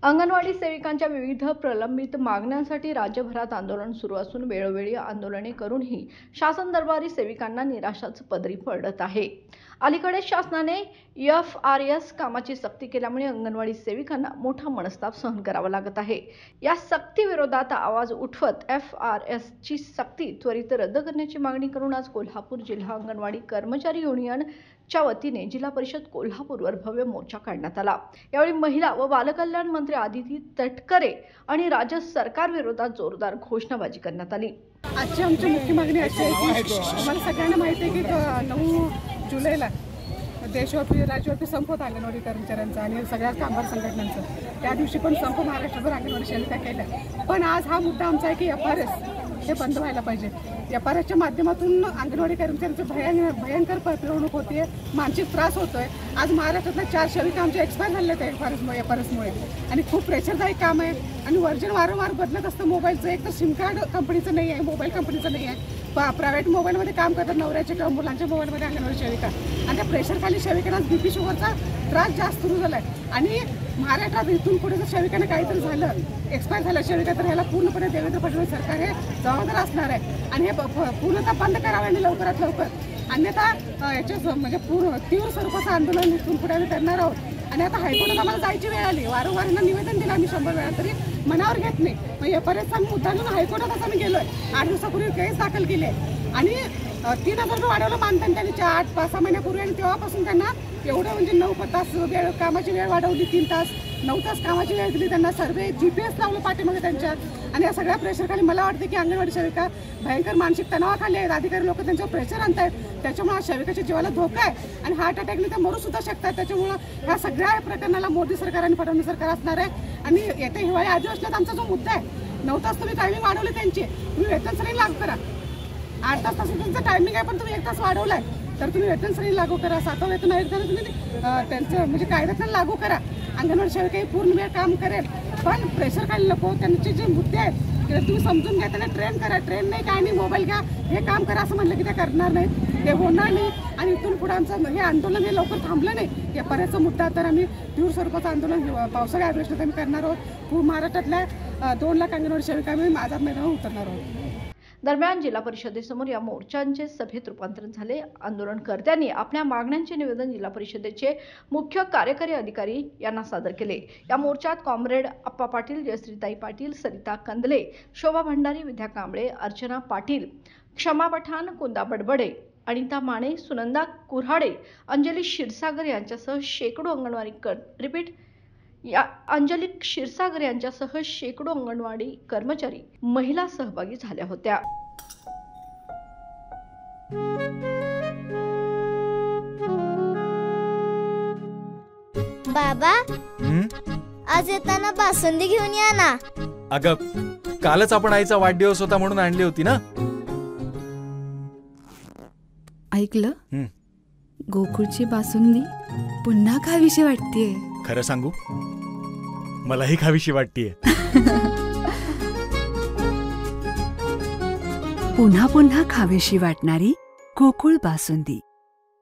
अंगणवाडी सेविकांच्या विविध प्रलंबित मागण्यांसाठी राज्यभरात आंदोलन सुरू असून वेळोवेळी आंदोलने करूनही शासन दरबारी सेविकांना निराशाच पदरी पडत आहे। अलीकडे शासनाने FRS कामाची सक्ती केल्यामुळे अंगणवाडी सेविकांना मोठा मनस्ताप सहन करावा लागत आहे। या सक्ती विरोधात आवाज उठवत FRS ची सक्ती त्वरित रद्द करण्याची मागणी करून आज कोल्हापूर जिल्हा अंगणवाडी कर्मचारी युनियन च्या वतीने जिल्हा परिषद कोल्हापूरवर भव्य मोर्चा काढण्यात आला। यावेळी महिला व बालकल्याण मंत्री आदिती तटकरे आणि राज्य सरकार विरोधात जोरदार घोषणाबाजी करण्यात आली। आजची आमची मुख्य मागणी अशी आहे की आम्हाला सगळ्यांना माहिती आहे की 9 जुलैला देशव्यापी राज्यव्यापी संप होता अंगणवाडी कर्मचाऱ्यांचा आणि सगळ्या कामगार संघटनांचा। त्या दिवशी पण संप महाराष्ट्रभर अंगणवाडी सेविका केला, पण आज हा मुद्दा आमचा आहे की FRS हे बंद व्हायला पाहिजे। FRSच्या माध्यमातून अंगणवाडी कर्मचाऱ्यांची भयंकर पिळवणूक होते, मानसिक त्रास होतोय। आज महाराष्ट्रातल्या 4 सेविका आमचे एक्सपायर झाले आहेत FRSमुळे आणि खूप प्रेशरदायक काम आहे आणि वर्जन वारंवार बदलत असतं मोबाईलचं। एक तर सिम कार्ड कंपनीचं नाही आहे, मोबाईल कंपनीचं नाही आहे, प्रायव्हेट मोबाईलमध्ये काम करतात नवऱ्याचे किंवा मुलांच्या मोबाईलमध्ये अंगणवाडी सेविका, आणि त्या प्रेशरखाली सेविकांना BP शुगरचा त्रास जास्त सुरू झाला आहे। आणि महाराष्ट्रात इथून पुढे जर सेविकांना काहीतरी झालं, एक्सपायर झालं सेविका, तर ह्याला पूर्णपणे देवेंद्र फडणवीस सरकार हे जबाबदार असणार आहे आणि हे पूर्णतः बंद करावे आणि लवकरात लवकर, अन्यथा याच्या म्हणजे तीव्र स्वरूपाचं आंदोलन इथून पुढे आम्ही करणार आहोत। आणि आता हायकोर्टात आम्हाला जायची वेळ आली, वारंवार निवेदन दिलं आम्ही 100 वेळा, तरी मनावर घेत नाही। मग FRS आम्ही मुद्दा घेऊन हायकोर्टात आम्ही गेलोय, 8 दिवसापूर्वी केस दाखल केली आहे आणि 3000 रुपये वाढवलं मानधन त्यांनी 5-6 महिन्यापूर्वी, आणि तेव्हापासून त्यांना एवढं म्हणजे 9 तास कामाची वेळ वाढवली, 3 तास 9 तास कामाची वेळ दिली त्यांना, सर्वे GPS लावलं पाठीमागे त्यांच्या। आणि या सगळ्या प्रेशरखाली मला वाटतं की अंगणवाडी सेविका भयंकर मानसिक तणावाखाली आहेत, अधिकारी लोक त्यांच्यावर प्रेशर आणतायत, त्याच्यामुळे सेविकाच्या जीवाला धोका आहे आणि हार्ट अटॅकने त्या मरू सुद्धा शकतात। त्याच्यामुळं ह्या सगळ्या प्रकरणाला मोदी सरकार आणि फडणवीस सरकार असणार आहे। आणि येत्या हिवाळी अधिवेशनात आमचा जो मुद्दा आहे, 9 तास तुम्ही टायमिंग वाढवली त्यांची, तुम्ही वेतन श्रेणी लागू करा। 8 तास त्यांचं टायमिंग आहे, पण तुम्ही 1 तास वाढवलाय, तर तुम्ही वेतन श्रेणी लागू करा। 7वं वेतन आयोगाने तुम्ही त्यांचं म्हणजे कायद्यातून लागू करा। अंगणवाडी सेविका पूर्ण वेळ काम करेल, पण प्रेशर खाली नको, त्यांचे जे मुद्दे आहेत ते तुम्ही समजून घ्या, त्यांना ट्रेन करा। ट्रेन नाही काय नाही, मोबाईल घ्या, हे काम करा असं म्हणलं की ते करणार नाहीत, ते होणार नाही। आणि इथून पुढे आमचं हे आंदोलन हे लवकर थांबलं नाही, या पर्यायचा मुद्दा तर आम्ही तीव्र स्वरूपाचं आंदोलन पावसाळ्या अधिवेशनात आम्ही करणार आहोत। पूर्ण महाराष्ट्रातल्या 2 लाख अंगणवाडी सेविका आम्ही आझाद मैदानावर उतरणार आहोत। दरम्यान जिल्हा परिषदेसमोर या मोर्चांचे सभेत रूपांतरण झाले। आंदोलनकर्त्यांनी आपल्या मागण्यांचे निवेदन जिल्हा परिषदेचे मुख्य कार्यकारी अधिकारी यांना सादर केले। या मोर्चात कॉम्रेड अप्पा पाटील, जयश्रीताई पाटील, सरिता कंदले, शोभा भंडारी, विद्या कांबळे, अर्चना पाटील, क्षमा पठाण, कुंदा बडबडे, अनिता माने, सुनंदा कुऱ्हाडे, अंजली क्षीरसागर यांच्यासह शेकडो अंगणवाडी कर्मचारी, महिला सहभागी झाल्या होत्या। बाबा, आज येताना बासुंदी घेऊन या ना। अगं, कालच आपण आईचा वाढदिवस होता म्हणून आणली होती ना। ऐकलं, गोकुळची बासुंदी पुन्हा खावीशी वाटतेय। खरं सांगू, मलाही खावीशी वाटतेय। पुन्हा पुन्हा खावीशी वाटणारी गोकुळ बासुंदी।